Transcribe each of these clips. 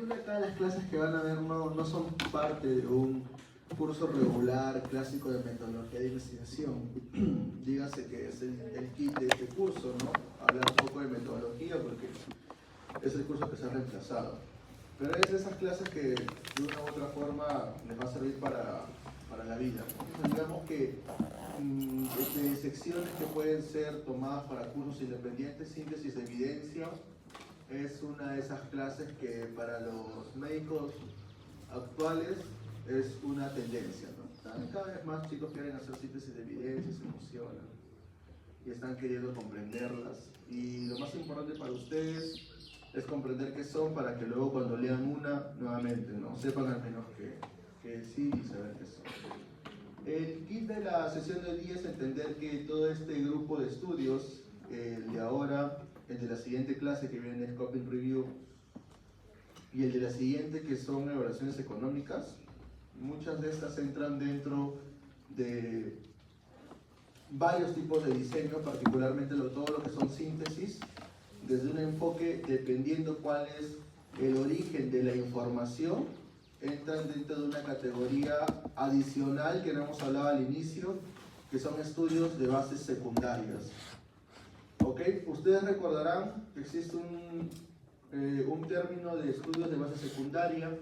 partir de acá las clases que van a ver no son parte de un curso regular clásico de metodología de investigación. Dígase que es el kit de este curso, ¿no? Hablar un poco de metodología porque es el curso que se ha reemplazado. Pero es de esas clases que de una u otra forma les va a servir para la vida. Entonces, digamos que de secciones que pueden ser tomadas para cursos independientes, síntesis de evidencia, es una de esas clases que para los médicos actuales es una tendencia, ¿no? Cada vez más chicos quieren hacer síntesis de evidencia, se emocionan y están queriendo comprenderlas. Y lo más importante para ustedes es comprender qué son para que luego cuando lean una, nuevamente, ¿no? Sepan al menos que sí y saber qué son. El kit de la sesión de hoy día es entender que todo este grupo de estudios, el de ahora, el de la siguiente clase que viene Scoping Review y el de la siguiente que son evaluaciones económicas, muchas de estas entran dentro de varios tipos de diseño, particularmente todo lo que son síntesis, desde un enfoque dependiendo cuál es el origen de la información, entran dentro de una categoría adicional que no hemos hablado al inicio, que son estudios de bases secundarias. ¿Ok? Ustedes recordarán que existe un término de estudios de base secundaria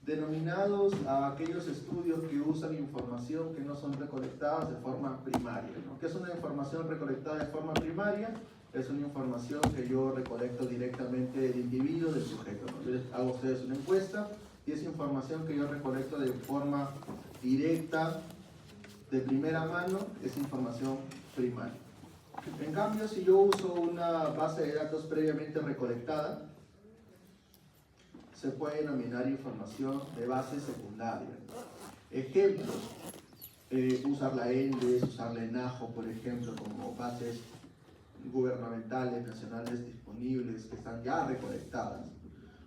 denominados a aquellos estudios que usan información que no son recolectadas de forma primaria, ¿no? ¿Qué es una información recolectada de forma primaria? Es una información que yo recolecto directamente del individuo, del sujeto, ¿no? Yo les hago a ustedes una encuesta y esa información que yo recolecto de forma directa, de primera mano, es información primaria. En cambio, si yo uso una base de datos previamente recolectada, se puede denominar información de base secundaria. Ejemplos, usar la ENDES, usar la ENAJO, por ejemplo, como bases gubernamentales, nacionales disponibles que están ya recolectadas.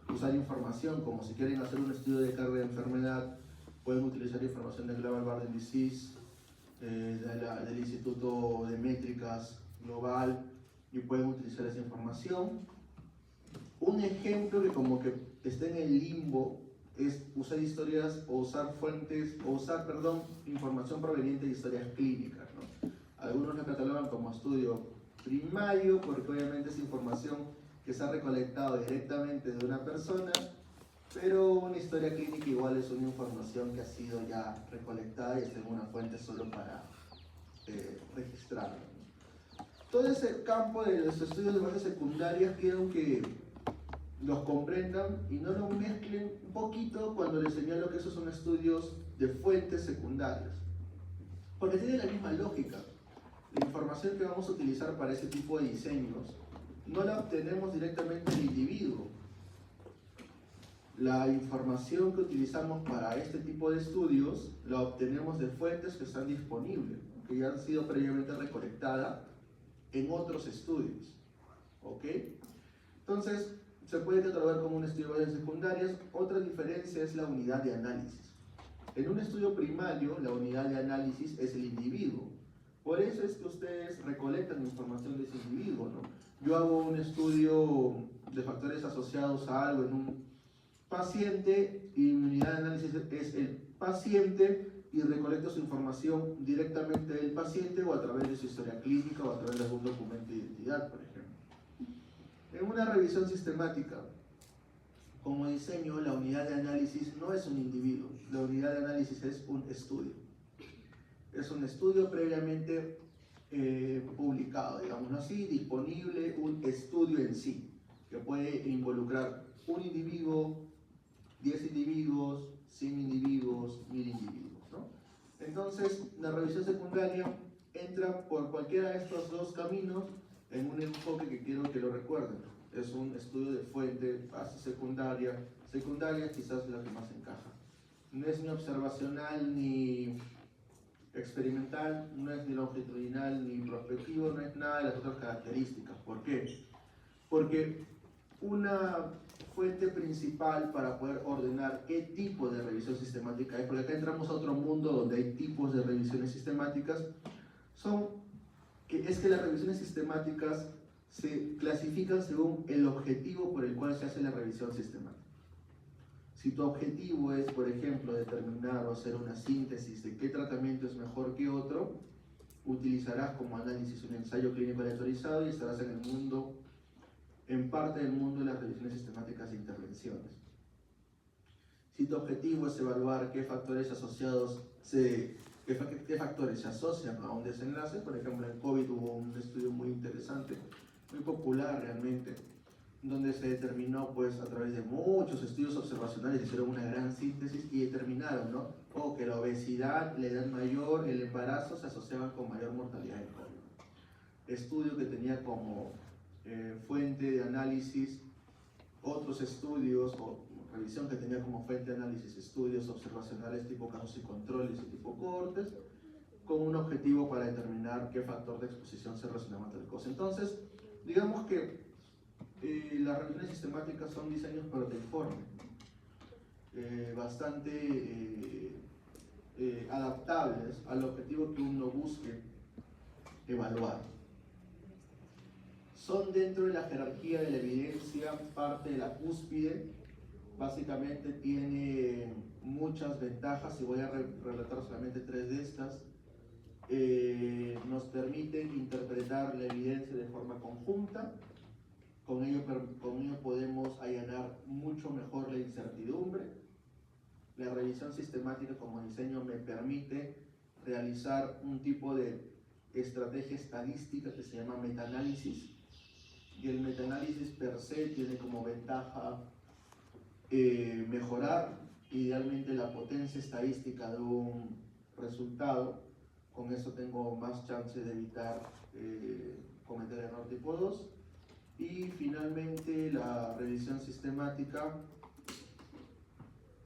Usar información como si quieren hacer un estudio de carga de enfermedad, pueden utilizar información del Global Burden Disease, del Instituto de Métricas Global, y pueden utilizar esa información. Un ejemplo que como que está en el limbo es usar historias o usar fuentes, o usar, perdón, información proveniente de historias clínicas, ¿no? Algunos la catalogan como estudio primario porque obviamente es información que se ha recolectado directamente de una persona, pero una historia clínica igual es una información que ha sido ya recolectada y está en una fuente solo para registrarla, ¿no? Todo ese campo de los estudios de bases secundarias quiero que los comprendan y no lo mezclen un poquito cuando les señalo que esos son estudios de fuentes secundarias, porque tiene la misma lógica. La información que vamos a utilizar para ese tipo de diseños no la obtenemos directamente del individuo. La información que utilizamos para este tipo de estudios la obtenemos de fuentes que están disponibles, que ya han sido previamente recolectadas en otros estudios. ¿Ok? Entonces, se puede catalogar como un estudio de bases secundarias. Otra diferencia es la unidad de análisis. En un estudio primario, la unidad de análisis es el individuo. Por eso es que ustedes recolectan información de ese individuo, ¿no? Yo hago un estudio de factores asociados a algo en un paciente y mi unidad de análisis es el paciente y recolecto su información directamente del paciente o a través de su historia clínica o a través de algún documento de identidad, por ejemplo. En una revisión sistemática, como diseño, la unidad de análisis no es un individuo, la unidad de análisis es un estudio. Es un estudio previamente publicado, digamos así, disponible, un estudio en sí, que puede involucrar un individuo, 10 individuos, 100 individuos, 1000 individuos, ¿no? Entonces, la revisión secundaria entra por cualquiera de estos dos caminos en un enfoque que quiero que lo recuerden. Es un estudio de fuente, base secundaria, quizás es la que más encaja. No es ni observacional ni experimental, no es ni longitudinal ni prospectivo, no es nada de las otras características. ¿Por qué? Porque una fuente principal para poder ordenar qué tipo de revisión sistemática es, porque acá entramos a otro mundo donde hay tipos de revisiones sistemáticas, es que las revisiones sistemáticas se clasifican según el objetivo por el cual se hace la revisión sistemática. Si tu objetivo es, por ejemplo, determinar o hacer una síntesis de qué tratamiento es mejor que otro, utilizarás como análisis un ensayo clínico aleatorizado y estarás en el mundo, en parte del mundo de las revisiones sistemáticas de intervenciones. Si tu objetivo es evaluar qué factores qué factores se asocian a un desenlace, por ejemplo en COVID hubo un estudio muy interesante, muy popular realmente, donde se determinó pues a través de muchos estudios observacionales, hicieron una gran síntesis y determinaron, ¿no? Que la obesidad, la edad mayor, el embarazo se asociaban con mayor mortalidad en COVID. Estudio que tenía como fuente de análisis otros estudios, o revisión que tenía como fuente de análisis estudios observacionales tipo casos y controles y tipo cohortes, con un objetivo para determinar qué factor de exposición se relaciona con tal cosa. Entonces, digamos que las revisiones sistemáticas son diseños proteiformes, bastante adaptables al objetivo que uno busque evaluar. Son dentro de la jerarquía de la evidencia parte de la cúspide. Básicamente tiene muchas ventajas y voy a relatar solamente 3 de estas. Nos permiten interpretar la evidencia de forma conjunta. Con ello podemos allanar mucho mejor la incertidumbre. La revisión sistemática como diseño me permite realizar un tipo de estrategia estadística que se llama metaanálisis, y el metaanálisis per se tiene como ventaja mejorar idealmente la potencia estadística de un resultado. Con eso tengo más chance de evitar cometer error tipo 2. Y finalmente la revisión sistemática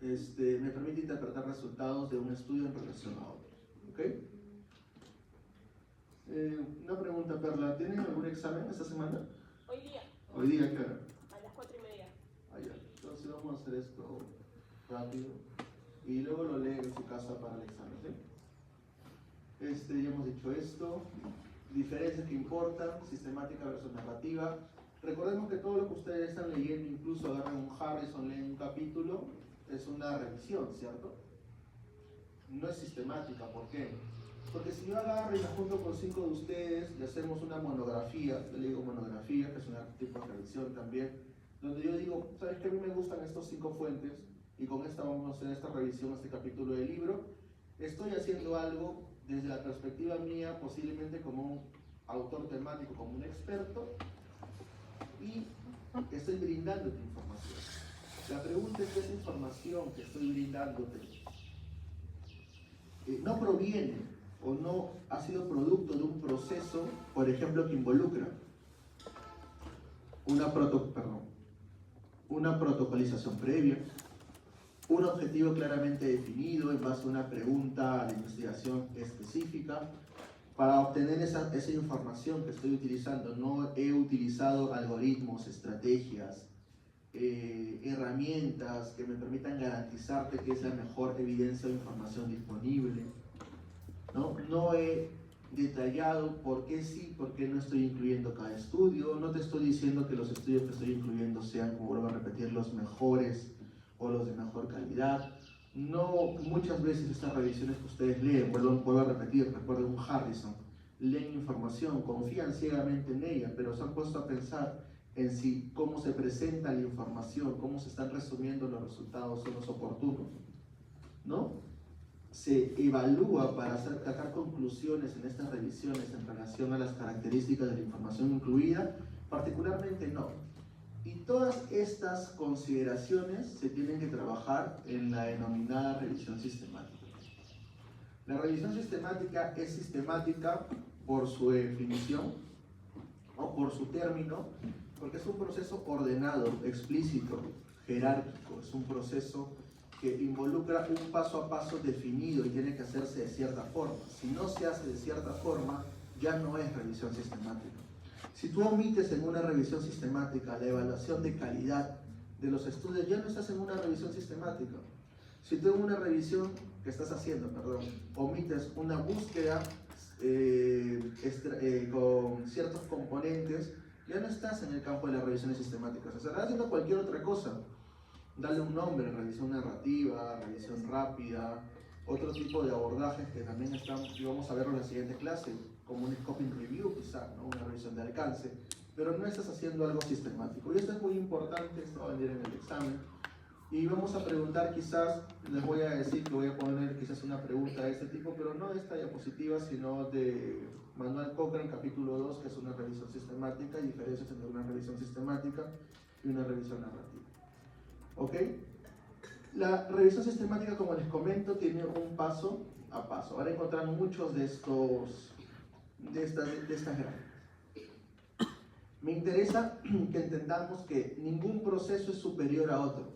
me permite interpretar resultados de un estudio en relación a otros. ¿Okay? Una pregunta, Perla, ¿tienen algún examen esta semana? Hoy día. Hoy día, ¿qué hora? A las 4:30. Ya. Entonces vamos a hacer esto rápido y luego lo leen en su casa para el examen, ¿sí? Ya hemos dicho esto, diferencias que importan, sistemática versus narrativa. Recordemos que todo lo que ustedes están leyendo, incluso agarran un Harrison, leen un capítulo, es una revisión, ¿cierto? No es sistemática. ¿Por qué? Porque si yo agarro y me junto con 5 de ustedes y hacemos una monografía, yo le digo monografía, que es un tipo de revisión también, donde yo digo, ¿sabes qué? A mí me gustan estos 5 fuentes y con esta vamos a hacer esta revisión, este capítulo del libro. Estoy haciendo algo desde la perspectiva mía, posiblemente como un autor temático, como un experto, y estoy brindándote información. La pregunta es que esa información que estoy brindándote no proviene o no ha sido producto de un proceso, por ejemplo, que involucra una protocolización previa, un objetivo claramente definido en base a una pregunta de investigación específica. Para obtener esa información que estoy utilizando, no he utilizado algoritmos, estrategias, herramientas que me permitan garantizarte que es la mejor evidencia o información disponible. No he detallado por qué sí, por qué no estoy incluyendo cada estudio. No te estoy diciendo que los estudios que estoy incluyendo sean, como vuelvo a repetir, los mejores o los de mejor calidad. No, muchas veces estas revisiones que ustedes leen, vuelvo a repetir, recuerden un Harrison, leen información, confían ciegamente en ella, pero se han puesto a pensar en si cómo se presenta la información, cómo se están resumiendo los resultados, son los oportunos, ¿no? Se evalúa para sacar conclusiones en estas revisiones en relación a las características de la información incluida, particularmente no. Y todas estas consideraciones se tienen que trabajar en la denominada revisión sistemática. La revisión sistemática es sistemática por su definición o por su término, porque es un proceso ordenado, explícito, jerárquico, es un proceso que involucra un paso a paso definido y tiene que hacerse de cierta forma. Si no se hace de cierta forma, ya no es revisión sistemática. Si tú omites en una revisión sistemática la evaluación de calidad de los estudios, ya no estás en una revisión sistemática. Si tú en una revisión que estás haciendo, omites una búsqueda con ciertos componentes, ya no estás en el campo de las revisiones sistemáticas, estarás haciendo cualquier otra cosa, darle un nombre, revisión narrativa, revisión rápida, otro tipo de abordajes que también están, y vamos a verlo en la siguiente clase, como un scoping review quizá, ¿no? Una revisión de alcance, pero no estás haciendo algo sistemático. Y esto es muy importante, esto va a venir en el examen. Y vamos a preguntar quizás, les voy a decir que voy a poner quizás una pregunta de este tipo, pero no de esta diapositiva, sino de Manuel Cochrane, capítulo 2, que es una revisión sistemática, y diferencias entre una revisión sistemática y una revisión narrativa. ¿Ok? La revisión sistemática, como les comento, tiene un paso a paso. Ahora encontrar muchos de estas gráficas. Me interesa que entendamos que ningún proceso es superior a otro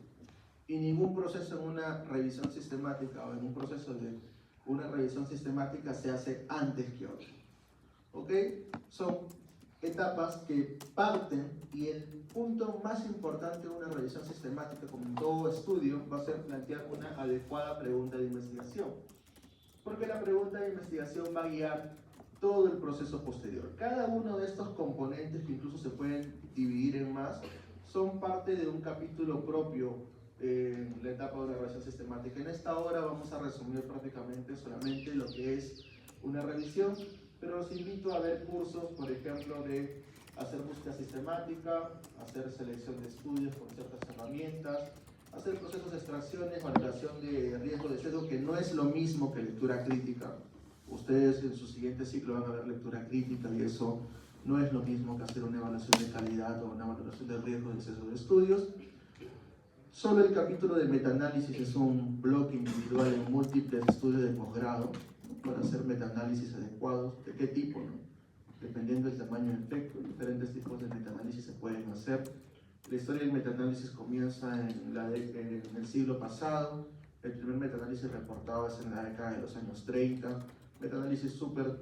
y ningún proceso en una revisión sistemática o en un proceso de una revisión sistemática se hace antes que otro. ¿Ok? Son etapas que parten, y el punto más importante de una revisión sistemática, como en todo estudio, va a ser plantear una adecuada pregunta de investigación. Porque la pregunta de investigación va a guiar todo el proceso posterior. Cada uno de estos componentes, que incluso se pueden dividir en más, son parte de un capítulo propio en la etapa de una revisión sistemática. En esta hora vamos a resumir prácticamente solamente lo que es una revisión, pero los invito a ver cursos, por ejemplo, de hacer búsqueda sistemática, hacer selección de estudios con ciertas herramientas, hacer procesos de extracciones, valoración de riesgo de sesgo, que no es lo mismo que lectura crítica. Ustedes en su siguiente ciclo van a ver lectura crítica, y eso no es lo mismo que hacer una evaluación de calidad o una valoración de riesgo de sesgo de estudios. Solo el capítulo de metaanálisis es un bloque individual en múltiples estudios de posgrado, ¿no? Para hacer metaanálisis adecuados. ¿De qué tipo? ¿No? Dependiendo del tamaño del efecto, diferentes tipos de metaanálisis se pueden hacer. La historia del metaanálisis comienza en el siglo pasado. El primer metaanálisis reportado es en la década de los años 30. Metaanálisis súper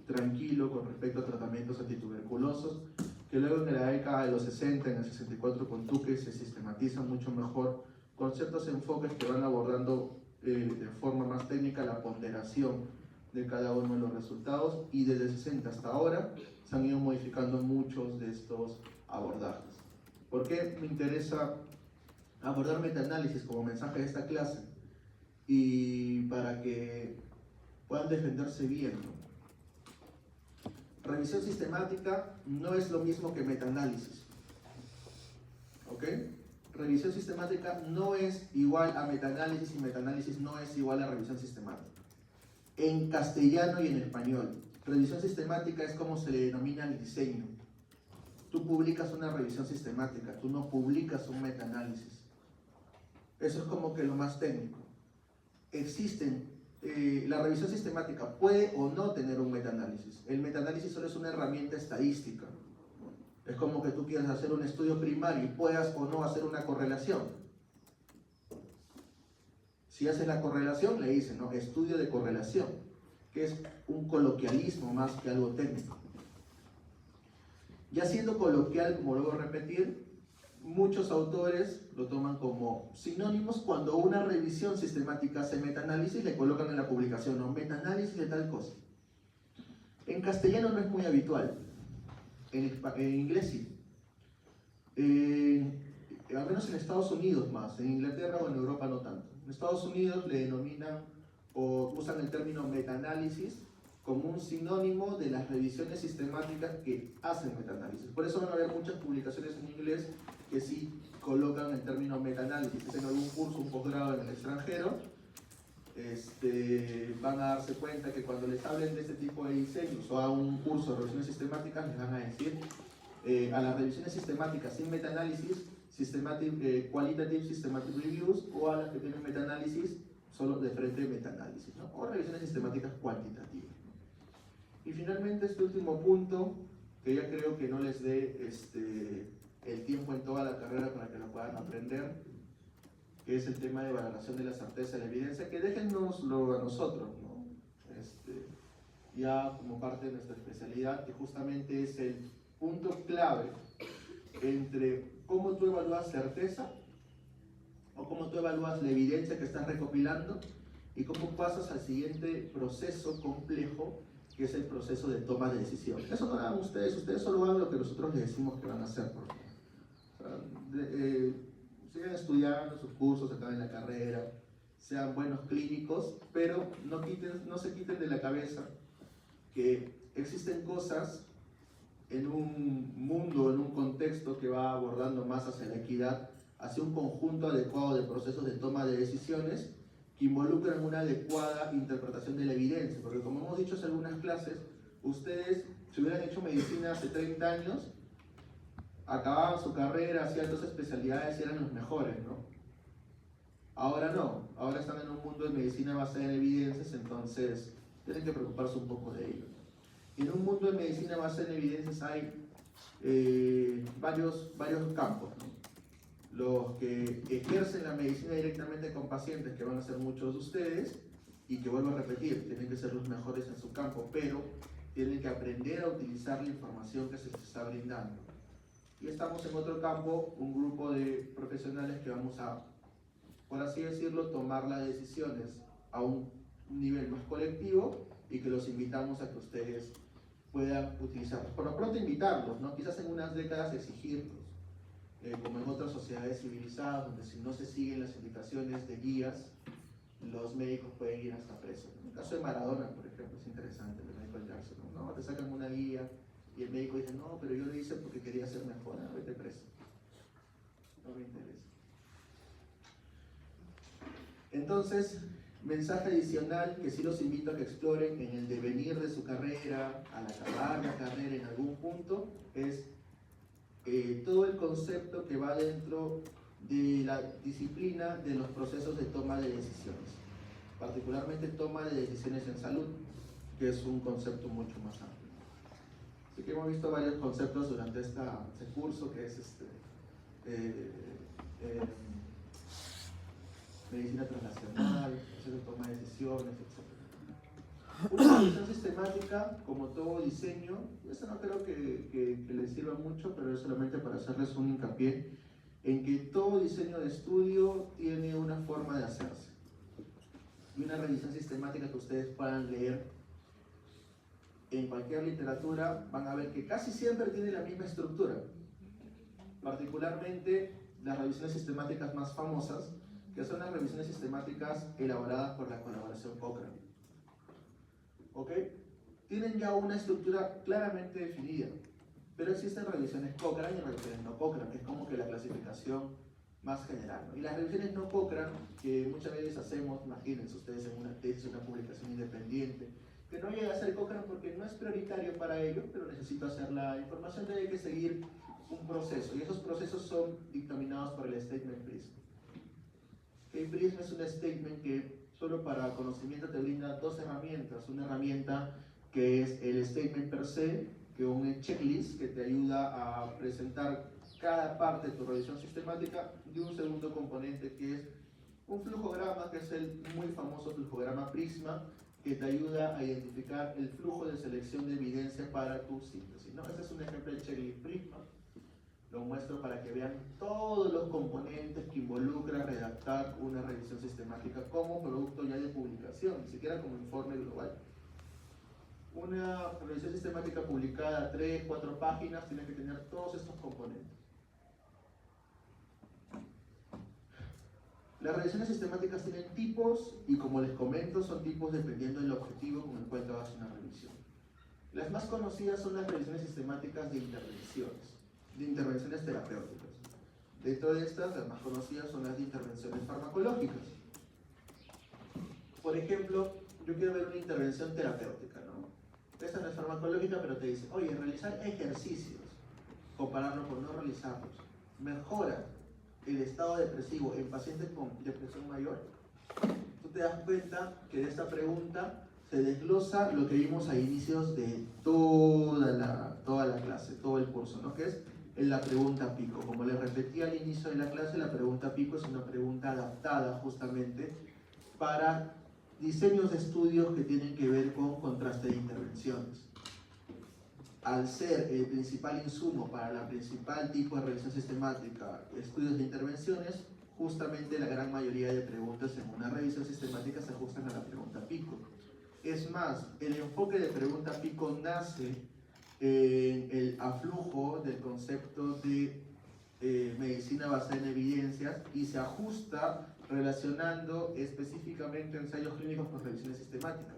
tranquilo con respecto a tratamientos antituberculosos, que luego en la década de los 60, en el 64 con Tuque, se sistematizan mucho mejor con ciertos enfoques que van abordando de forma más técnica la ponderación de cada uno de los resultados, y desde el 60 hasta ahora se han ido modificando muchos de estos abordajes. ¿Por qué me interesa abordar metaanálisis como mensaje de esta clase? Y para que puedan defenderse bien, ¿no? Revisión sistemática no es lo mismo que metaanálisis. ¿Ok? Revisión sistemática no es igual a metaanálisis, y metaanálisis no es igual a revisión sistemática. En castellano y en español, revisión sistemática es como se le denomina el diseño. Tú publicas una revisión sistemática, tú no publicas un metaanálisis. Eso es como que lo más técnico. La revisión sistemática puede o no tener un metaanálisis. El metaanálisis solo es una herramienta estadística. Es como que tú quieras hacer un estudio primario y puedas o no hacer una correlación. Si haces la correlación, le dicen, ¿no?, estudio de correlación, que es un coloquialismo más que algo técnico. Ya siendo coloquial, como luego repetir, muchos autores lo toman como sinónimos. Cuando una revisión sistemática hace metaanálisis, le colocan en la publicación, ¿no?, metaanálisis de tal cosa. En castellano no es muy habitual, en inglés sí. Al menos en Estados Unidos más, en Inglaterra o en Europa no tanto. En Estados Unidos le denominan o usan el término metaanálisis como un sinónimo de las revisiones sistemáticas que hacen metaanálisis. Por eso van a haber muchas publicaciones en inglés que sí colocan el término metaanálisis. Si en algún curso, un posgrado en el extranjero, van a darse cuenta que cuando les hablen de este tipo de diseños o a un curso de revisiones sistemáticas, les van a decir a las revisiones sistemáticas sin metaanálisis, qualitative systematic reviews, o a las que tienen metaanálisis solo de frente metaanálisis, ¿no?, o revisiones sistemáticas cuantitativas. Y finalmente este último punto, que ya creo que no les dé el tiempo en toda la carrera para que lo puedan aprender, que es el tema de valoración de la certeza de la evidencia, que déjennoslo a nosotros, ¿no? Ya como parte de nuestra especialidad, que justamente es el punto clave entre cómo tú evalúas certeza o cómo tú evalúas la evidencia que estás recopilando, y cómo pasas al siguiente proceso complejo, que es el proceso de toma de decisión. Eso no lo hagan ustedes solo hagan lo que nosotros les decimos que van a hacer. Sigan estudiando sus cursos, acaben la carrera, sean buenos clínicos, pero no se quiten de la cabeza que existen cosas en un mundo, en un contexto que va abordando más hacia la equidad, hacia un conjunto adecuado de procesos de toma de decisiones que involucran una adecuada interpretación de la evidencia, porque como hemos dicho en algunas clases, ustedes, si hubieran hecho medicina hace 30 años, acababan su carrera, hacían dos especialidades y eran los mejores, ¿no? Ahora no, ahora están en un mundo de medicina basada en evidencias, entonces tienen que preocuparse un poco de ello. En un mundo de medicina basada en evidencias hay varios campos, ¿no? Los que ejercen la medicina directamente con pacientes, que van a ser muchos de ustedes, y que vuelvo a repetir, tienen que ser los mejores en su campo, pero tienen que aprender a utilizar la información que se les está brindando. Y estamos en otro campo, un grupo de profesionales que vamos a, por así decirlo, tomar las decisiones a un nivel más colectivo y que los invitamos a que ustedes puedan utilizarlos. Por lo pronto invitarlos, ¿no? Quizás en unas décadas exigirlos, como en otras sociedades civilizadas, donde si no se siguen las indicaciones de guías, los médicos pueden ir hasta presos. En el caso de Maradona, por ejemplo, es interesante, el Michael Jackson, ¿no? Te sacan una guía y el médico dice, no, pero yo lo hice porque quería ser mejor, ¿no? Vete preso. No me interesa. Entonces, mensaje adicional que sí los invito a que exploren en el devenir de su carrera, al acabar la carrera en algún punto, es todo el concepto que va dentro de la disciplina de los procesos de toma de decisiones, particularmente toma de decisiones en salud, que es un concepto mucho más amplio. Así que hemos visto varios conceptos durante este curso, que es medicina translacional, procesos de toma de decisiones, etc. Una revisión sistemática, como todo diseño, eso no creo que les sirva mucho, pero es solamente para hacerles un hincapié en que todo diseño de estudio tiene una forma de hacerse. Y una revisión sistemática que ustedes puedan leer en cualquier literatura, van a ver que casi siempre tiene la misma estructura. Particularmente las revisiones sistemáticas más famosas, que son las revisiones sistemáticas elaboradas por la colaboración Cochrane. ¿Ok? Tienen ya una estructura claramente definida, pero existen revisiones Cochrane y revisiones no Cochrane, que es como que la clasificación más general, ¿no? Y las revisiones no Cochrane, que muchas veces hacemos, imagínense ustedes en una tesis, una publicación independiente, que no llega a ser Cochrane porque no es prioritario para ello, pero necesito hacer la información, tiene que seguir un proceso, y esos procesos son dictaminados por el Statement PRISM. El PRISM es un statement que solo para conocimiento te brinda dos herramientas. Una herramienta que es el statement per se, que es un checklist que te ayuda a presentar cada parte de tu revisión sistemática, y un segundo componente que es un flujograma, que es el muy famoso flujograma Prisma, que te ayuda a identificar el flujo de selección de evidencia para tu síntesis, ¿no? Este es un ejemplo del checklist Prisma. Lo muestro para que vean todos los componentes que involucra redactar una revisión sistemática como producto ya de publicación, ni siquiera como informe global. Una revisión sistemática publicada 3, 4 páginas tiene que tener todos estos componentes. Las revisiones sistemáticas tienen tipos y, como les comento, son tipos dependiendo del objetivo con el cual te hagas una revisión. Las más conocidas son las revisiones sistemáticas de intervenciones terapéuticas. Dentro de estas, las más conocidas son las de intervenciones farmacológicas. Por ejemplo, yo quiero ver una intervención terapéutica, ¿no? Esta no es farmacológica, pero te dice, oye, realizar ejercicios, compararlo con no realizarlos, mejora el estado depresivo en pacientes con depresión mayor. Tú te das cuenta que de esta pregunta se desglosa lo que vimos a inicios de toda la clase, todo el curso, ¿no? Que es la pregunta pico. Como les repetí al inicio de la clase, la pregunta pico es una pregunta adaptada justamente para diseños de estudios que tienen que ver con contraste de intervenciones. Al ser el principal insumo para la principal tipo de revisión sistemática, estudios de intervenciones, justamente la gran mayoría de preguntas en una revisión sistemática se ajustan a la pregunta pico. Es más, el enfoque de pregunta pico nace en el aflujo del concepto de medicina basada en evidencias y se ajusta relacionando específicamente ensayos clínicos con revisiones sistemáticas.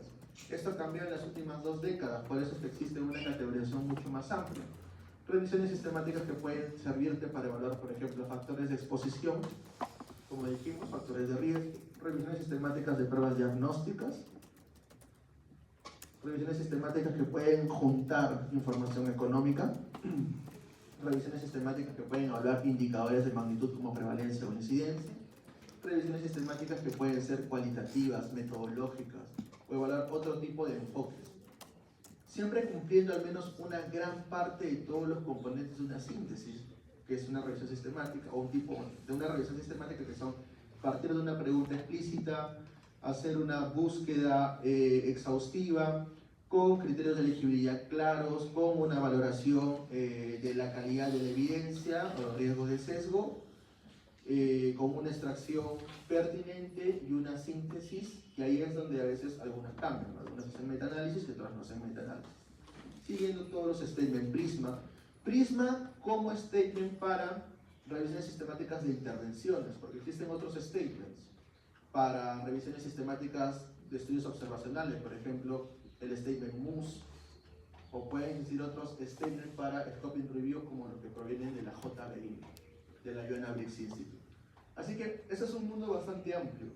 Esto cambió en las últimas 2 décadas, por eso es que existe una categorización mucho más amplia. Revisiones sistemáticas que pueden servirte para evaluar, por ejemplo, factores de exposición, como dijimos, factores de riesgo, revisiones sistemáticas de pruebas diagnósticas, revisiones sistemáticas que pueden juntar información económica, revisiones sistemáticas que pueden evaluar indicadores de magnitud como prevalencia o incidencia, revisiones sistemáticas que pueden ser cualitativas, metodológicas, o evaluar otro tipo de enfoques, siempre cumpliendo al menos una gran parte de todos los componentes de una síntesis, que es una revisión sistemática, o un tipo de una revisión sistemática que son partir de una pregunta explícita, hacer una búsqueda exhaustiva, con criterios de elegibilidad claros, con una valoración de la calidad de la evidencia o los riesgos de sesgo, con una extracción pertinente y una síntesis, que ahí es donde a veces algunas cambian, ¿no? Algunas hacen metaanálisis y otras no hacen metaanálisis. Siguiendo todos los statements Prisma. Prisma como statement para revisiones sistemáticas de intervenciones, porque existen otros statements para revisiones sistemáticas de estudios observacionales, por ejemplo, el statement MUS, o pueden existir otros statements para scoping review como los que provienen de la JBI, de la Joanna Briggs Institute. Así que ese es un mundo bastante amplio,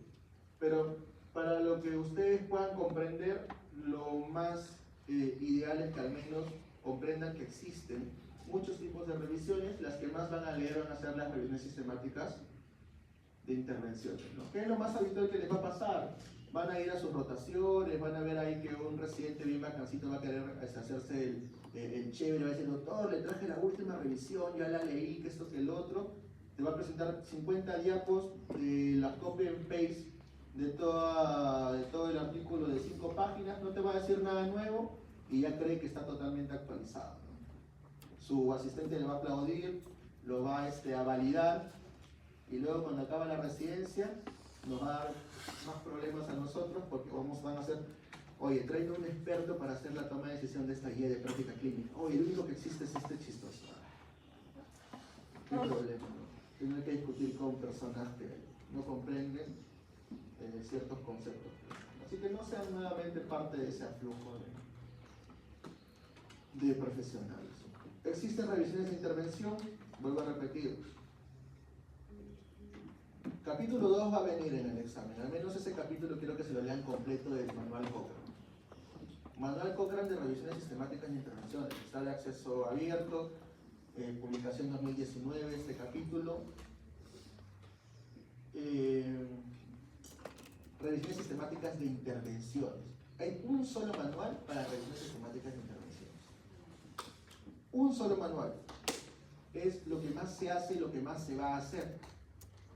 pero para lo que ustedes puedan comprender, lo más ideal es que al menos comprendan que existen muchos tipos de revisiones. Las que más van a leer van a ser las revisiones sistemáticas de intervenciones, ¿no? ¿Qué es lo más habitual que les va a pasar? Van a ir a sus rotaciones, van a ver ahí que un residente bien bacancito va a querer hacerse el chévere, va a decir, doctor, le traje la última revisión, ya la leí, que esto, que el otro. Te va a presentar 50 diapos de la copy and paste de todo el artículo de 5 páginas, no te va a decir nada nuevo y ya cree que está totalmente actualizado, ¿no? Su asistente le va a aplaudir, lo va a validar, y luego cuando acaba la residencia nos va a dar más problemas a nosotros porque van a hacer, oye, tráeme un experto para hacer la toma de decisión de esta guía de práctica clínica. Oye, el único que existe es este chistoso. ¿Qué problema, no? Tiene que discutir con personas que no comprenden ciertos conceptos. Así que no sean nuevamente parte de ese aflujo de profesionales. Existen revisiones de intervención, vuelvo a repetir. Capítulo 2 va a venir en el examen, al menos ese capítulo quiero que se lo lean completo del Manual Cochrane. Manual Cochrane de revisiones sistemáticas de intervenciones, está de acceso abierto, publicación 2019, este capítulo. Revisiones sistemáticas de intervenciones. Hay un solo manual para revisiones sistemáticas de intervenciones. Un solo manual. Es lo que más se hace y lo que más se va a hacer.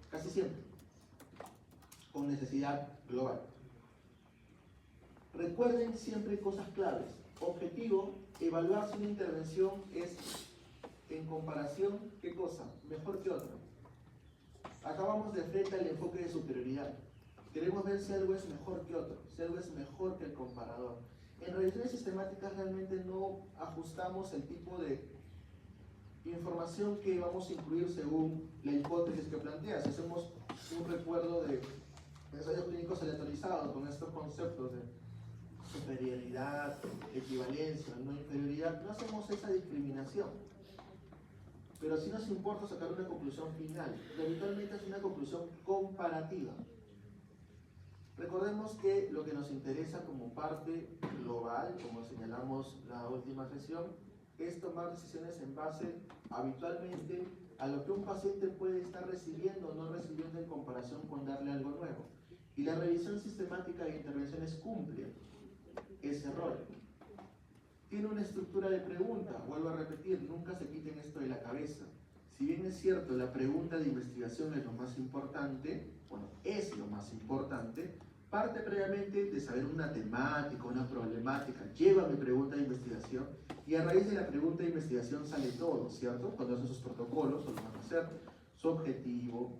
Casi siempre. Con necesidad global. Recuerden siempre cosas claves. Objetivo, evaluar si una intervención es en comparación, ¿qué cosa? Mejor que otra. Acá vamos de frente al enfoque de superioridad. Queremos ver si algo es mejor que otro, si algo es mejor que el comparador. En revisiones sistemáticas realmente no ajustamos el tipo de información que vamos a incluir según la hipótesis que planteas. Hacemos un recuerdo de ensayos clínicos aleatorizados con estos conceptos de superioridad, equivalencia, no inferioridad. No hacemos esa discriminación, pero sí nos importa sacar una conclusión final, que habitualmente es una conclusión comparativa. Recordemos que lo que nos interesa como parte global, como señalamos la última sesión, es tomar decisiones en base habitualmente a lo que un paciente puede estar recibiendo o no recibiendo en comparación con darle algo nuevo. Y la revisión sistemática de intervenciones cumple ese rol. Tiene una estructura de pregunta, vuelvo a repetir, nunca se quiten esto de la cabeza. Si bien es cierto, la pregunta de investigación es lo más importante, bueno, es lo más importante, parte previamente de saber una temática, una problemática, lleva mi pregunta de investigación y a raíz de la pregunta de investigación sale todo, ¿cierto? Cuando hacen sus protocolos, o lo van a hacer, su objetivo,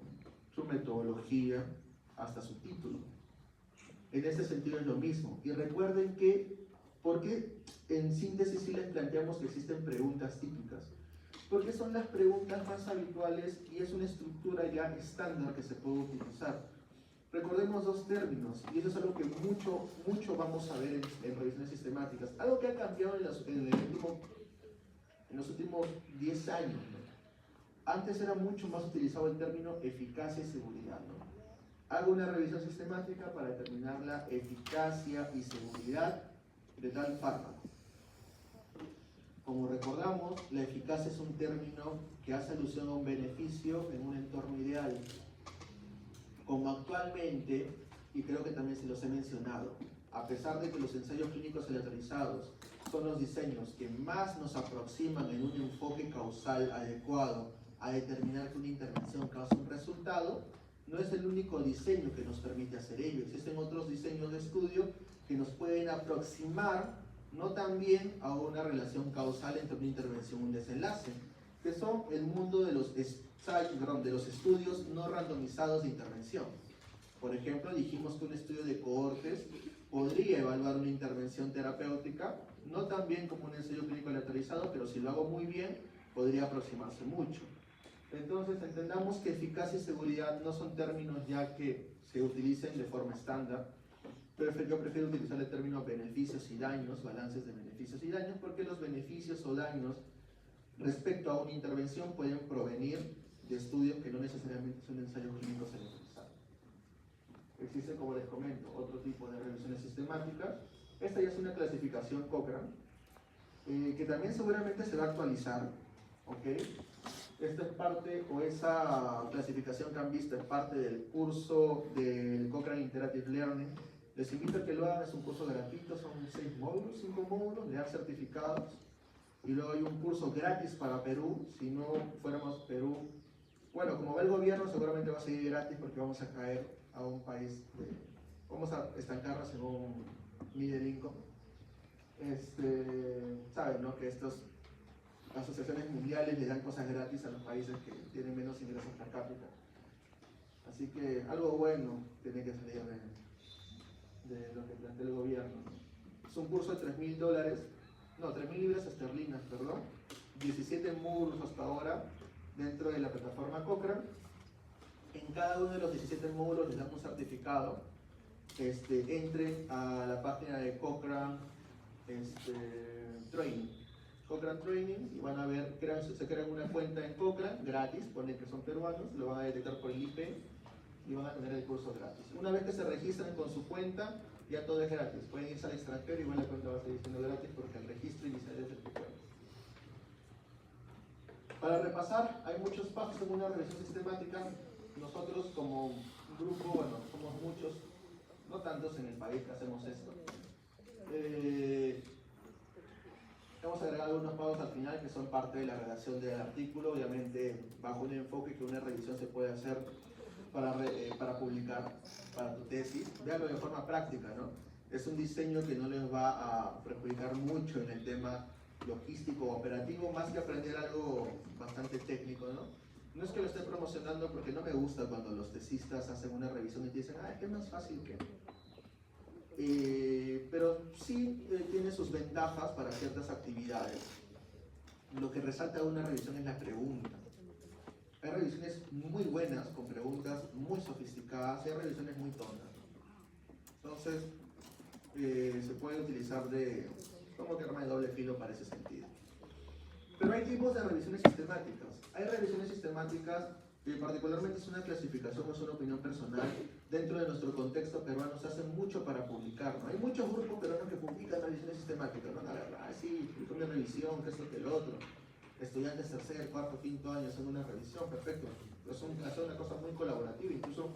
su metodología, hasta su título. En ese sentido es lo mismo. Y recuerden que, ¿por qué en síntesis sí les planteamos que existen preguntas típicas? Porque son las preguntas más habituales y es una estructura ya estándar que se puede utilizar. Recordemos dos términos, y eso es algo que mucho vamos a ver en revisiones sistemáticas. Algo que ha cambiado en los últimos 10 años, ¿no? Antes era mucho más utilizado el término eficacia y seguridad, ¿no? Hago una revisión sistemática para determinar la eficacia y seguridad de tal fármaco. Como recordamos, la eficacia es un término que hace alusión a un beneficio en un entorno ideal. Como actualmente, y creo que también se los he mencionado, a pesar de que los ensayos clínicos aleatorizados son los diseños que más nos aproximan en un enfoque causal adecuado a determinar que una intervención causa un resultado, no es el único diseño que nos permite hacer ello. Existen otros diseños de estudio que nos pueden aproximar no también a una relación causal entre una intervención y un desenlace, que son el mundo de los estudios no randomizados de intervención. Por ejemplo, dijimos que un estudio de cohortes podría evaluar una intervención terapéutica, no tan bien como un ensayo clínico aleatorizado, pero si lo hago muy bien, podría aproximarse mucho. Entonces, entendamos que eficacia y seguridad no son términos ya que se utilicen de forma estándar. Yo prefiero utilizar el término beneficios y daños, balances de beneficios y daños, porque los beneficios o daños respecto a una intervención pueden provenir de estudios que no necesariamente son ensayos clínicos aleatorizados. Existe, como les comento, otro tipo de revisiones sistemáticas. Esta ya es una clasificación Cochrane, que también seguramente se va a actualizar, ¿ok? Esta es parte, o esa clasificación que han visto es parte del curso del Cochrane Interactive Learning. Les invito a que lo hagan, es un curso gratuito, son 6 módulos, 5 módulos, le dan certificados. Y luego hay un curso gratis para Perú, si no fuéramos Perú. Bueno, como va el gobierno, seguramente va a seguir gratis porque vamos a caer a un país, vamos a estancarnos en un middle income. Saben, ¿no? Que estas asociaciones mundiales le dan cosas gratis a los países que tienen menos ingresos per cápita. Así que algo bueno tiene que salir de lo que plantea el gobierno. Es un curso de $3.000, 3.000 libras esterlinas, perdón. 17 módulos hasta ahora dentro de la plataforma Cochrane. En cada uno de los 17 módulos les dan un certificado. Entren a la página de Cochrane Training. Cochrane Training, y van a ver, se crean una cuenta en Cochrane gratis, ponen que son peruanos, lo van a detectar por el IP y van a tener el curso gratis. Una vez que se registran con su cuenta, ya todo es gratis. Pueden irse al extranjero y igual la cuenta va a seguir siendo gratis porque el registro inicial es el que pueden. Para repasar, hay muchos pasos en una revisión sistemática. Nosotros como grupo, bueno, somos muchos, no tantos en el país que hacemos esto. Hemos agregado algunos pasos al final que son parte de la redacción del artículo, obviamente bajo un enfoque que una revisión se puede hacer para publicar, para tu tesis. Véanlo de forma práctica, ¿no? Es un diseño que no les va a perjudicar mucho en el tema logístico o operativo, más que aprender algo bastante técnico, ¿no? No es que lo esté promocionando porque no me gusta cuando los tesistas hacen una revisión y te dicen, ah, es más fácil que... pero sí tiene sus ventajas para ciertas actividades. Lo que resalta una revisión es la pregunta. Hay revisiones muy buenas, con preguntas muy sofisticadas, y hay revisiones muy tontas. Entonces, se puede utilizar como que arma de doble filo para ese sentido. Pero hay tipos de revisiones sistemáticas. Hay revisiones sistemáticas que particularmente es una clasificación o es una opinión personal. Dentro de nuestro contexto peruano se hace mucho para publicar, ¿no? Hay muchos grupos peruanos que publican revisiones sistemáticas, ¿no? A ver, sí, una revisión, que esto, que lo otro. Estudiantes tercer, cuarto, quinto año haciendo una revisión, perfecto. Es una cosa muy colaborativa. Incluso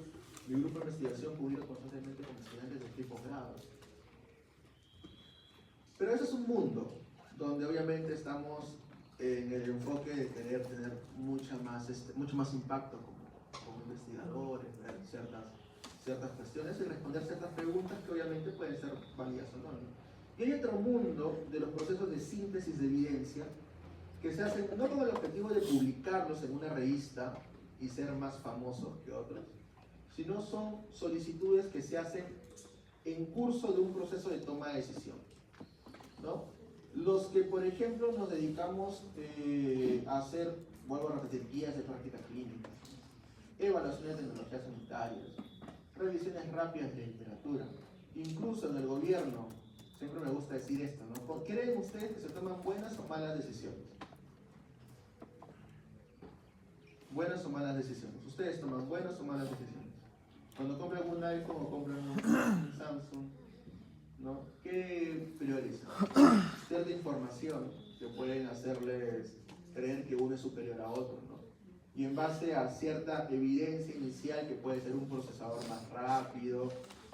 mi grupo de investigación publica constantemente con estudiantes de tipo grado. Pero ese es un mundo donde obviamente estamos en el enfoque de querer tener mucho más impacto como investigadores, ver ciertas cuestiones y responder ciertas preguntas que obviamente pueden ser válidas o no, ¿no? Y hay otro mundo de los procesos de síntesis de evidencia que se hacen no con el objetivo de publicarlos en una revista y ser más famosos que otros, sino son solicitudes que se hacen en curso de un proceso de toma de decisión, ¿no? Los que, por ejemplo, nos dedicamos a hacer, vuelvo a repetir, guías de práctica clínica, evaluaciones de tecnologías sanitarias, revisiones rápidas de literatura, incluso en el gobierno, siempre me gusta decir esto, ¿no? ¿Creen ustedes que se toman buenas o malas decisiones? Buenas o malas decisiones. ¿Ustedes toman buenas o malas decisiones? Cuando compran un iPhone o compran un Samsung, ¿no? ¿Qué priorizan? Cierta información que pueden hacerles creer que uno es superior a otro, ¿no? Y en base a cierta evidencia inicial, que puede ser un procesador más rápido,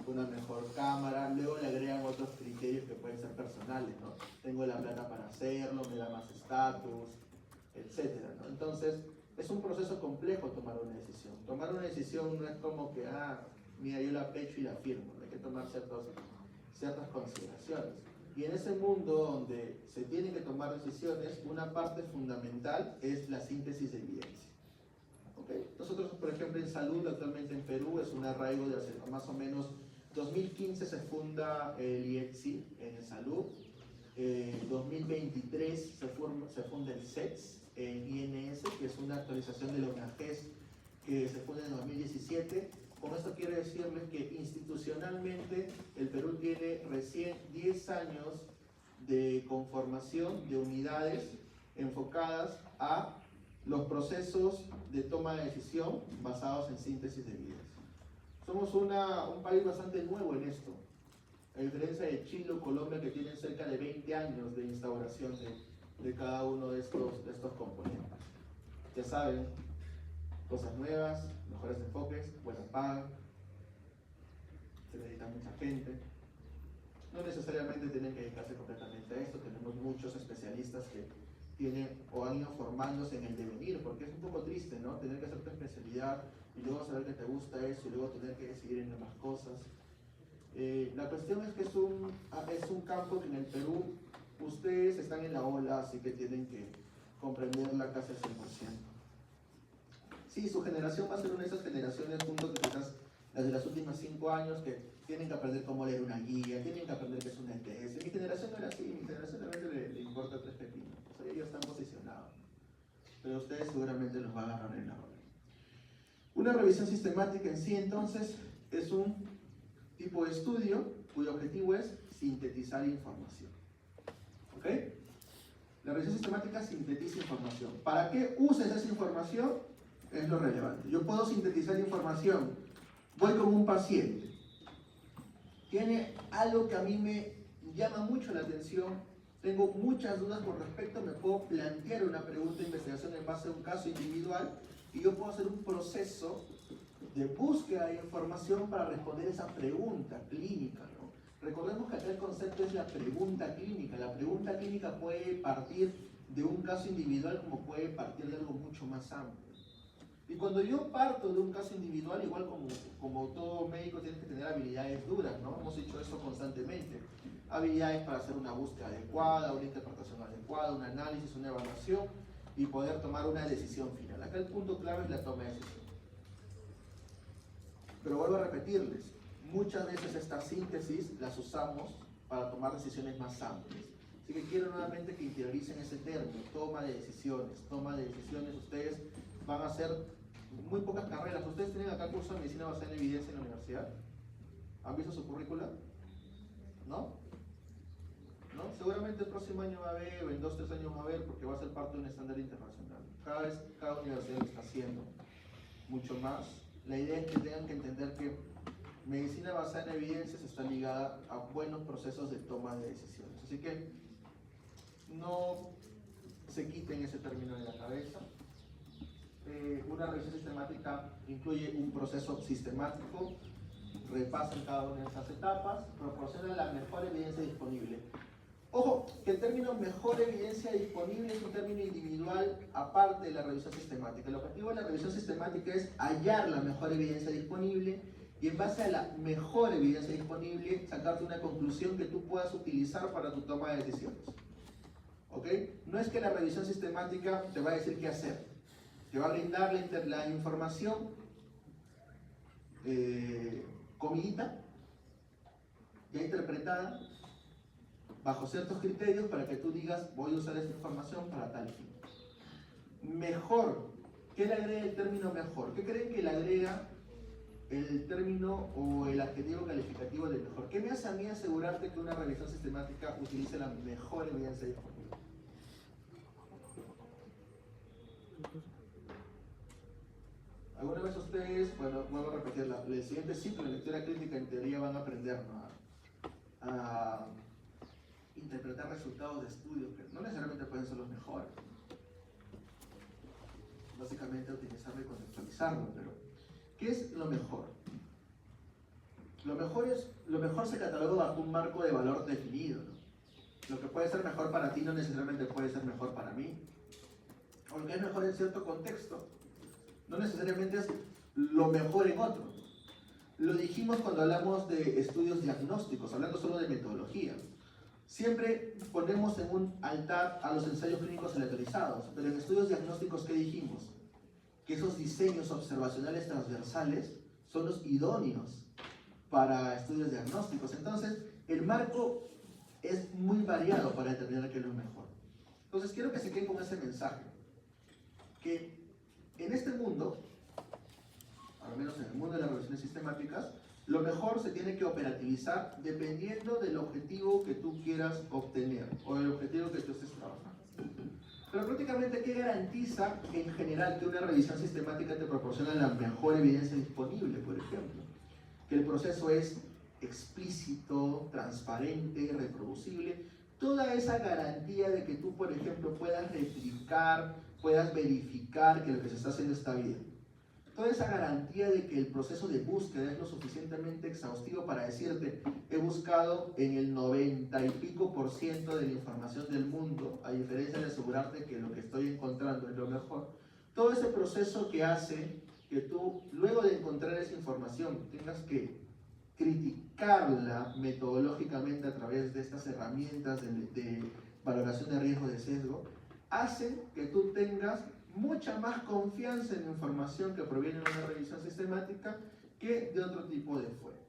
una mejor cámara, luego le agregan otros criterios que pueden ser personales, ¿no? Tengo la plata para hacerlo, me da más estatus, etcétera, ¿no? Entonces, es un proceso complejo tomar una decisión. Tomar una decisión no es como que, mira, yo la pecho y la firmo, hay que tomar ciertas consideraciones. Y en ese mundo donde se tienen que tomar decisiones, una parte fundamental es la síntesis de evidencia. ¿Okay? Nosotros, por ejemplo, en salud, actualmente en Perú, es un arraigo de hace más o menos 2015 se funda el IECSI en salud, 2023 se funda el CETS en INS, que es una actualización de la UNAGES que se funda en 2017. Con esto quiero decirles que institucionalmente el Perú tiene recién 10 años de conformación de unidades enfocadas a los procesos de toma de decisión basados en síntesis de evidencia. Somos un país bastante nuevo en esto, a diferencia de Chile o Colombia, que tienen cerca de 20 años de instauración de cada uno de estos componentes. Ya saben, cosas nuevas, mejores enfoques, buena paga, se necesita mucha gente. No necesariamente tienen que dedicarse completamente a esto, tenemos muchos especialistas que tienen o han ido formándose en el devenir, porque es un poco triste, ¿no? Tener que hacer tu especialidad y luego saber que te gusta eso y luego tener que decidir en demás cosas. La cuestión es que es un campo que en el Perú ustedes están en la ola, así que tienen que comprenderla casi al 100%. Sí, su generación va a ser una de esas generaciones, junto que quizás las de los últimos 5 años, que tienen que aprender cómo leer una guía, tienen que aprender qué es una ETS. Mi generación no era así, mi generación realmente le importa 3 pepinos. O sea, ellos están posicionados. Pero ustedes seguramente los van a agarrar en la hora. Una revisión sistemática en sí, entonces, es un tipo de estudio cuyo objetivo es sintetizar información. ¿Ok? La revisión sistemática sintetiza información. ¿Para qué usas esa información? Es lo relevante. Yo puedo sintetizar información. Voy con un paciente. Tiene algo que a mí me llama mucho la atención. Tengo muchas dudas con respecto. Me puedo plantear una pregunta de investigación en base a un caso individual y yo puedo hacer un proceso de búsqueda de información para responder esa pregunta clínica, ¿no? Recordemos que acá el concepto es la pregunta clínica. La pregunta clínica puede partir de un caso individual como puede partir de algo mucho más amplio. Y cuando yo parto de un caso individual, igual como todo médico tiene que tener habilidades duras, ¿no? Hemos dicho eso constantemente. Habilidades para hacer una búsqueda adecuada, una interpretación adecuada, un análisis, una evaluación y poder tomar una decisión final. Acá el punto clave es la toma de decisión. Pero vuelvo a repetirles, muchas veces estas síntesis las usamos para tomar decisiones más amplias. Así que quiero nuevamente que interioricen ese término, toma de decisiones. Toma de decisiones, ustedes van a hacer muy pocas carreras. ¿Ustedes tienen acá curso de medicina basada en evidencia en la universidad? ¿Han visto su currícula? ¿No? ¿No? Seguramente el próximo año va a haber, o en 2 o 3 años va a haber, porque va a ser parte de un estándar internacional. Cada universidad lo está haciendo mucho más. La idea es que tengan que entender que medicina basada en evidencias está ligada a buenos procesos de toma de decisiones. Así que no se quiten ese término de la cabeza. Una revisión sistemática incluye un proceso sistemático, repasan cada una de esas etapas, proporciona la mejor evidencia disponible. Ojo, que el término mejor evidencia disponible es un término individual aparte de la revisión sistemática. El objetivo de la revisión sistemática es hallar la mejor evidencia disponible y en base a la mejor evidencia disponible sacarte una conclusión que tú puedas utilizar para tu toma de decisiones. ¿Ok? No es que la revisión sistemática te va a decir qué hacer. Te va a brindar la información comidita, ya interpretada, bajo ciertos criterios para que tú digas, voy a usar esta información para tal fin. Mejor. ¿Qué le agrega el término mejor? ¿Qué creen que le agrega el término o el adjetivo calificativo de mejor? ¿Qué me hace a mí asegurarte que una revisión sistemática utilice la mejor evidencia disponible? ¿Alguna vez ustedes, bueno, vuelvo a repetir, el siguiente ciclo de lectura crítica en teoría van a aprender, ¿no?, a interpretar resultados de estudios que no necesariamente pueden ser los mejores? Básicamente utilizarlo y contextualizarlo, pero ¿qué es lo mejor? Lo mejor se cataloga bajo un marco de valor definido, ¿no? Lo que puede ser mejor para ti no necesariamente puede ser mejor para mí. O lo que es mejor en cierto contexto no necesariamente es lo mejor en otro. Lo dijimos cuando hablamos de estudios diagnósticos, hablando solo de metodología. Siempre ponemos en un altar a los ensayos clínicos aleatorizados, pero en estudios diagnósticos, ¿qué dijimos? Que esos diseños observacionales transversales son los idóneos para estudios diagnósticos. Entonces, el marco es muy variado para determinar qué es lo mejor. Entonces, quiero que se queden con ese mensaje, que en este mundo, al menos en el mundo de las revisiones sistemáticas, lo mejor se tiene que operativizar dependiendo del objetivo que tú quieras obtener o del objetivo que tú estés trabajando. Pero prácticamente, ¿qué garantiza en general que una revisión sistemática te proporciona la mejor evidencia disponible, por ejemplo? Que el proceso es explícito, transparente, reproducible. Toda esa garantía de que tú, por ejemplo, puedas replicar, puedas verificar que lo que se está haciendo está bien. Toda esa garantía de que el proceso de búsqueda es lo suficientemente exhaustivo para decirte, he buscado en el 90 y pico % de la información del mundo, a diferencia de asegurarte que lo que estoy encontrando es lo mejor. Todo ese proceso que hace que tú, luego de encontrar esa información, tengas que criticarla metodológicamente a través de estas herramientas de valoración de riesgo de sesgo, hace que tú tengas mucha más confianza en la información que proviene de una revisión sistemática que de otro tipo de fuentes.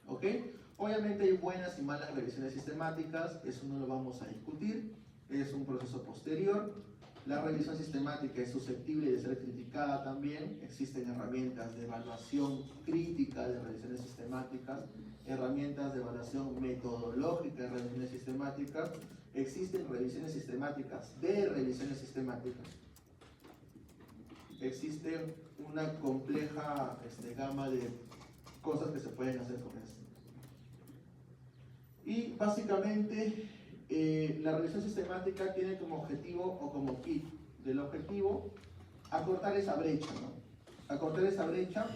¿Ok? Obviamente hay buenas y malas revisiones sistemáticas, eso no lo vamos a discutir, es un proceso posterior. La revisión sistemática es susceptible de ser criticada también. Existen herramientas de evaluación crítica de revisiones sistemáticas, herramientas de evaluación metodológica de revisiones sistemáticas. Existen revisiones sistemáticas de revisiones sistemáticas. Existe una compleja gama de cosas que se pueden hacer con esto. Y básicamente la revisión sistemática tiene como objetivo o como kit del objetivo acortar esa brecha, ¿no? Acortar esa brecha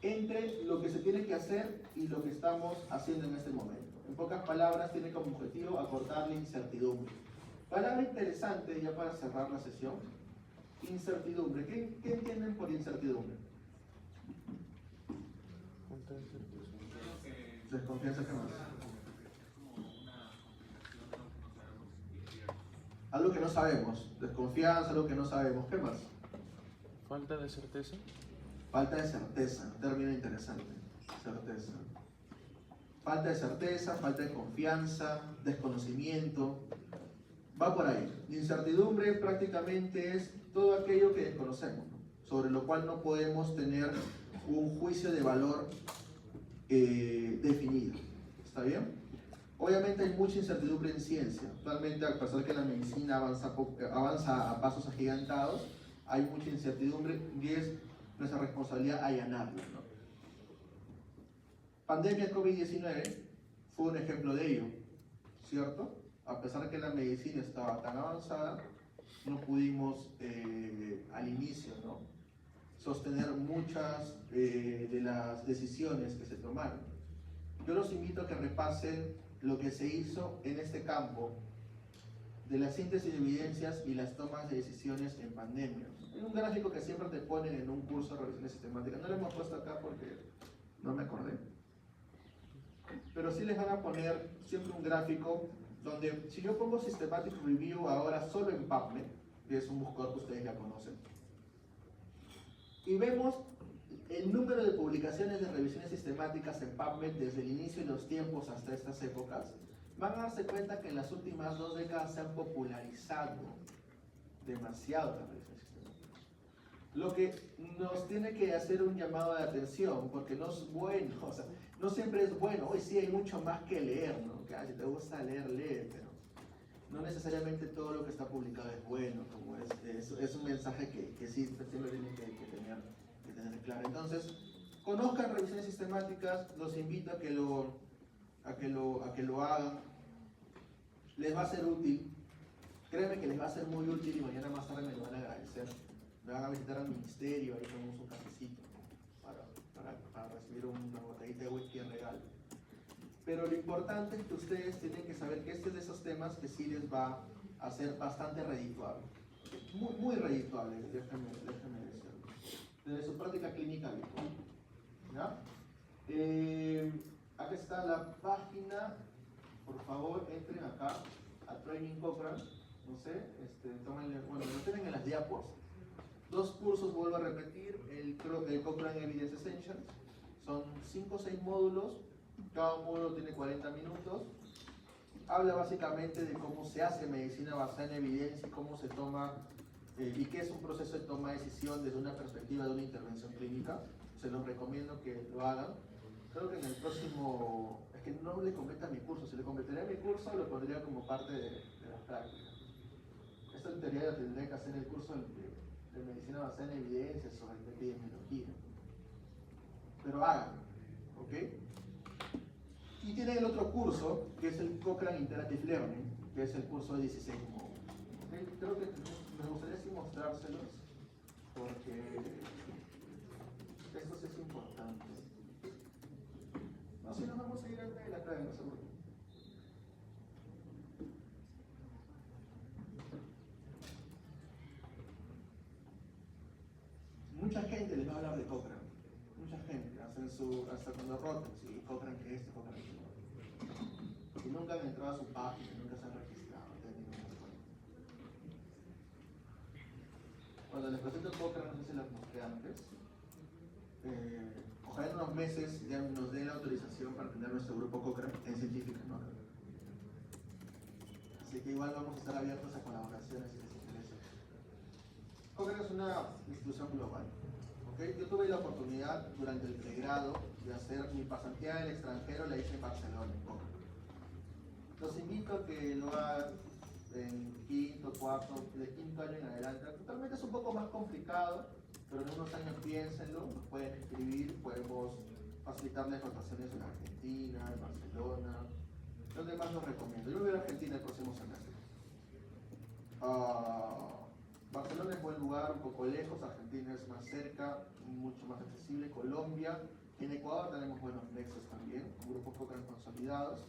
entre lo que se tiene que hacer y lo que estamos haciendo en este momento. En pocas palabras, tiene como objetivo acortar la incertidumbre. Palabra interesante ya para cerrar la sesión. Incertidumbre. ¿Qué entienden por incertidumbre? Desconfianza, ¿qué más? Algo que no sabemos. Desconfianza, algo que no sabemos. ¿Qué más? Falta de certeza. Falta de certeza, un término interesante. Certeza. Falta de certeza, falta de confianza, desconocimiento. Va por ahí. Incertidumbre prácticamente es todo aquello que desconocemos, ¿no? Sobre lo cual no podemos tener un juicio de valor definido. ¿Está bien? Obviamente hay mucha incertidumbre en ciencia. Actualmente, a pesar que la medicina avanza a pasos agigantados, hay mucha incertidumbre y es nuestra responsabilidad allanarla, ¿no? Pandemia COVID-19 fue un ejemplo de ello, ¿cierto? A pesar que la medicina estaba tan avanzada, no pudimos al inicio, ¿no?, sostener muchas de las decisiones que se tomaron. Yo los invito a que repasen lo que se hizo en este campo de la síntesis de evidencias y las tomas de decisiones en pandemia. Es un gráfico que siempre te ponen en un curso de revisiones sistemáticas. No lo hemos puesto acá porque no me acordé. Pero sí les van a poner siempre un gráfico donde, si yo pongo Systematic Review ahora solo en PubMed, que es un buscador que ustedes ya conocen, y vemos el número de publicaciones de revisiones sistemáticas en PubMed desde el inicio de los tiempos hasta estas épocas, van a darse cuenta que en las últimas 2 décadas se han popularizado demasiado las revisiones sistemáticas. Lo que nos tiene que hacer un llamado de atención, porque no es bueno, o sea, no siempre es bueno. Hoy sí hay mucho más que leer, ¿no? Que si te gusta leer, lee, pero no necesariamente todo lo que está publicado es bueno, como es un mensaje que sí lo tienen que tener claro. Entonces, conozcan revisiones sistemáticas, los invito a que lo hagan, les va a ser útil, créeme que les va a ser muy útil y mañana más tarde me lo van a agradecer. Me van a visitar al ministerio, ahí tomamos un cafecito para recibir una botellita de whisky en regalo. Pero lo importante es que ustedes tienen que saber que este es de esos temas que sí les va a ser bastante redituable. Muy redituable, déjenme decirlo. Desde su práctica clínica habitual. ¿Ya? Aquí está la página. Por favor, entren acá a Training Cochrane. No sé, tómenle, bueno, lo tienen en las diapos. 2 cursos, vuelvo a repetir, el Cochrane Evidence Essentials. Son 5 o 6 módulos. Cada módulo tiene 40 minutos. Habla básicamente de cómo se hace medicina basada en evidencia y cómo se toma y qué es un proceso de toma de decisión desde una perspectiva de una intervención clínica. Se los recomiendo que lo hagan. Creo que en el próximo, es que no le completa mi curso, si le completaría mi curso lo pondría como parte de las prácticas. Esto en teoría lo tendría que hacer el curso de medicina basada en evidencia sobre epidemiología. Pero háganlo, ¿ok? Y tienen el otro curso, que es el Cochrane Interactive Learning, que es el curso de 16 módulos. ¿Okay? Creo que me gustaría así mostrárselos, porque esto sí es importante. No, si nos vamos a ir al de la clave, no se preocupen. Mucha gente les va a hablar de Cochrane. Mucha gente, hasta cuando rotan, sí, Cochrane que Cochrane que y nunca han entrado a su página, nunca se han registrado. Cuando les presento Cochrane, no sé si las mostré antes. Ojalá en unos meses ya nos den la autorización para tener nuestro grupo Cochrane en científica, ¿no? Así que igual vamos a estar abiertos a colaboraciones si les interesa. Cochrane es una institución global. ¿Okay? Yo tuve la oportunidad durante el pregrado de hacer mi pasantía en el extranjero, la hice en Barcelona, en Cochrane. Los invito a que lo hagan en quinto, cuarto, de quinto año en adelante. Totalmente es un poco más complicado, pero en unos años piénsenlo, nos pueden escribir, podemos facilitarles rotaciones en Argentina, en Barcelona. ¿Dónde más los recomiendo? Yo voy a ir a Argentina el próximo semestre. Barcelona es buen lugar, un poco lejos, Argentina es más cerca, mucho más accesible, Colombia. En Ecuador tenemos buenos nexos también, un grupo Cochrane consolidados.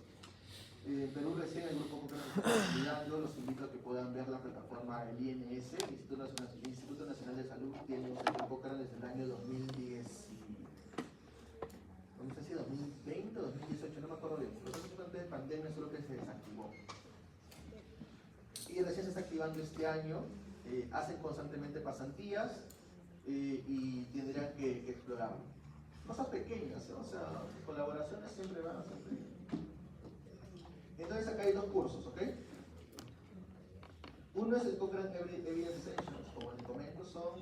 Perú recién el grupo Cochrane está consolidando, los invito a que puedan ver la plataforma del INS, Instituto Nacional de Salud, tiene un centro Cochrane desde el año 2010, no sé si 2020 o 2018, no me acuerdo bien, pero antes de pandemia solo que se desactivó. Y recién se está activando este año, hacen constantemente pasantías y tendrían que explorarlo. Cosas pequeñas, ¿no? O sea, colaboraciones siempre van a ser. Entonces acá hay 2 cursos, ¿ok? Uno es el Cochrane Evidence Essentials, como les comento, son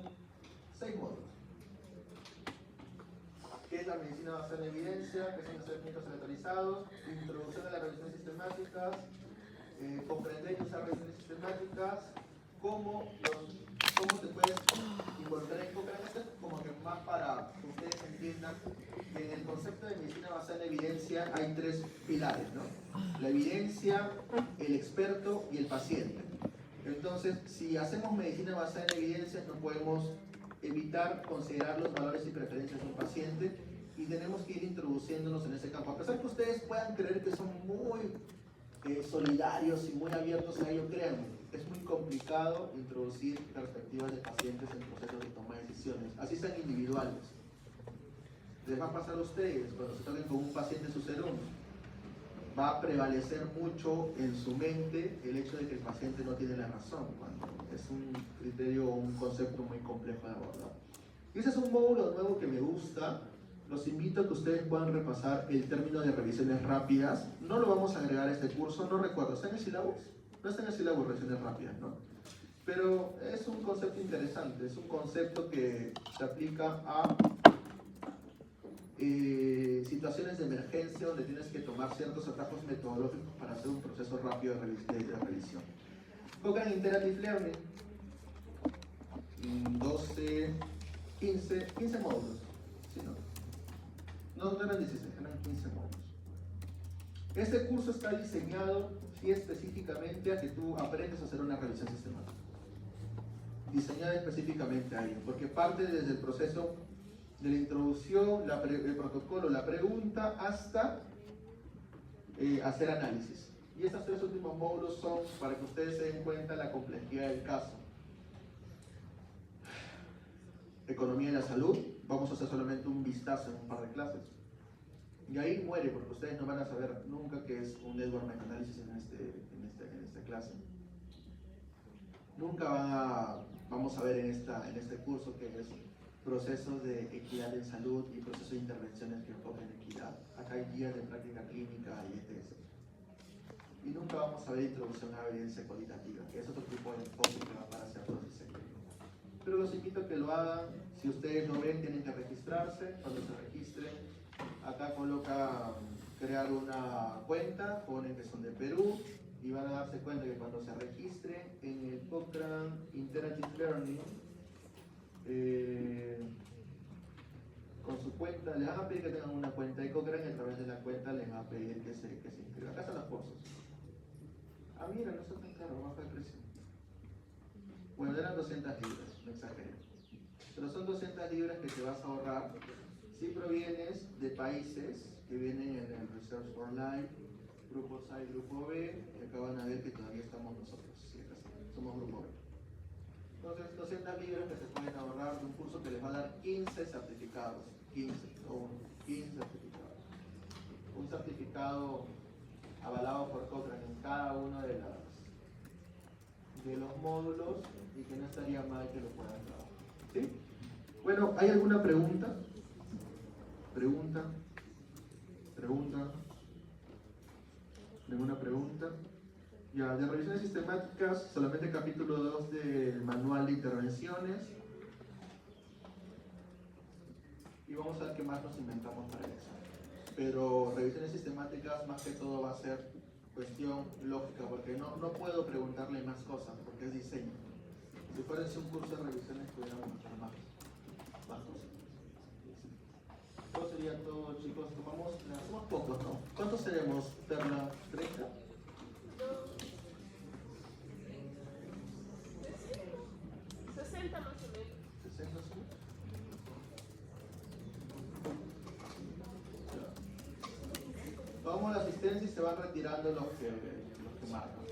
6 módulos. ¿Qué es la medicina basada en evidencia? ¿Qué son los técnicos aleatorizados? Introducción a las revisiones sistemáticas, comprender y usar revisiones sistemáticas, cómo te puedes involucrar en Cochrane, como que más para que ustedes entiendan que en el concepto de medicina basada en evidencia hay 3 pilares, ¿no? La evidencia, el experto y el paciente. Entonces, si hacemos medicina basada en evidencia, no podemos evitar considerar los valores y preferencias de un paciente y tenemos que ir introduciéndonos en ese campo. A pesar que ustedes puedan creer que son muy solidarios y muy abiertos a ello, créanme, es muy complicado introducir perspectivas de pacientes en procesos de toma de decisiones, así sean individuales. Les va a pasar a ustedes cuando se toquen con un paciente su serum, va a prevalecer mucho en su mente el hecho de que el paciente no tiene la razón, cuando es un criterio o un concepto muy complejo de abordar. Y ese es un módulo nuevo que me gusta, los invito a que ustedes puedan repasar el término de revisiones rápidas. No lo vamos a agregar a este curso, no recuerdo, ¿está en el sílabus? No está en el sílabus revisiones rápidas, ¿no? Pero es un concepto interesante, es un concepto que se aplica a situaciones de emergencia donde tienes que tomar ciertos atajos metodológicos para hacer un proceso rápido de revisión. Cochrane Interactive Learning, 15 módulos, ¿sí, no? No eran 16, eran 15 módulos. Este curso está diseñado específicamente a que tú aprendas a hacer una revisión sistemática. Diseñada específicamente a ello, porque parte desde el proceso de la introducción, el protocolo, la pregunta, hasta hacer análisis. Y estos 3 últimos módulos son para que ustedes se den cuenta de la complejidad del caso. Economía de la salud, vamos a hacer solamente un vistazo en un par de clases. Y ahí muere, porque ustedes no van a saber nunca qué es un network meta-análisis en esta clase. Nunca vamos a ver en este curso qué es procesos de equidad en salud y procesos de intervenciones que enfocan equidad. Acá hay guías de práctica clínica y ETS. Y nunca vamos a ver introducción a evidencia cualitativa, que es otro tipo de enfoque que va para hacer los diseños. Pero los invito a que lo hagan. Si ustedes lo ven, tienen que registrarse. Cuando se registren, acá colocan crear una cuenta, ponen que son de Perú y van a darse cuenta que cuando se registren en el Cochrane Interactive Learning, con su cuenta, les van a pedir que tengan una cuenta de Cochrane y a través de la cuenta les van a pedir que se inscriban. Acá están los cursos. Ah, mira, no está tan caro, baja el precio. Bueno, eran 200 libras, no exageré. Pero son 200 libras que te vas a ahorrar si provienes de países que vienen en el Research for Life, grupos A y grupo B, y acá van a ver que todavía estamos nosotros, ¿sí? Acá somos grupo B. Entonces, 200 libras que se pueden ahorrar de un curso que les va a dar 15 certificados, 15 certificados. Un certificado avalado por Cochrane en cada uno de los módulos y que no estaría mal que lo puedan trabajar. ¿Sí? Bueno, ¿hay alguna pregunta? ¿Alguna pregunta? Ya, de revisiones sistemáticas, solamente capítulo 2 del manual de intervenciones. Y vamos a ver qué más nos inventamos para el examen. Pero revisiones sistemáticas más que todo va a ser cuestión lógica, porque no puedo preguntarle más cosas, porque es diseño. Si fuera un curso de revisiones, pudiéramos mostrar más cosas. Eso sería todo, chicos. Somos pocos, ¿no? ¿Cuántos seremos, Perla? ¿30? 60 más o menos. 60, sí. Vamos a la asistencia y se van retirando los que marcan.